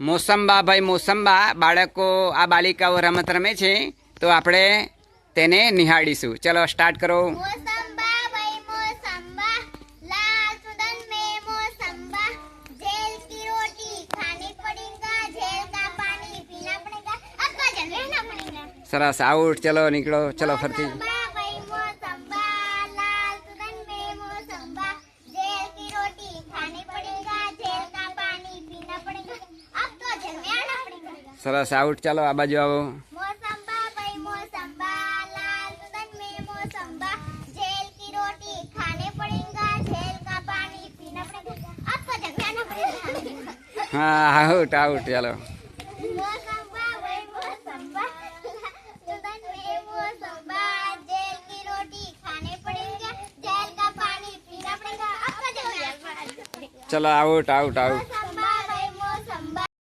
મોસંબા ભાઈ મોસંબા બાળકો આ બાલિકાઓ રમત રમે છે તો આપણે તેને નિહાળીશું. ચલો સ્ટાર્ટ કરો. मौसम्बा भाई मौसम्बा लाल सुदन में मौसम्बा जेल की रोटी खानी पड़ेगा जेल का पानी पीना पड़ेगा आपका जल रहना पड़ेगा. સરસ આઉટ. ચલો નીકળો. ચલો ફરતી. मौसम्बा भाई मौसम्बा लाल सुदन में मौसम्बा जेल की रोटी खानी पड़ेगा जेल का पानी पीना पड़ेगा आपको जल में आना पड़ेगा. સરસ આઉટ. ચાલો આ બાજુ આવો. मौसम्बा भाई मौसम्बा लाल सुदन में मौसम्बा जेल की रोटी खाने पड़ेगा जेल का पानी पीना पड़ेगा आपको जल में आना पड़ेगा. હા આઉટ આઉટ. ચાલો मौसम्बा भाई मौसम्बा सुदन में मौसम्बा जेल की रोटी खाने पड़ेगा जेल का पानी पीना पड़ेगा आपको जल में आना पड़ेगा. ચલો આઉટ આઉટ આઉટ.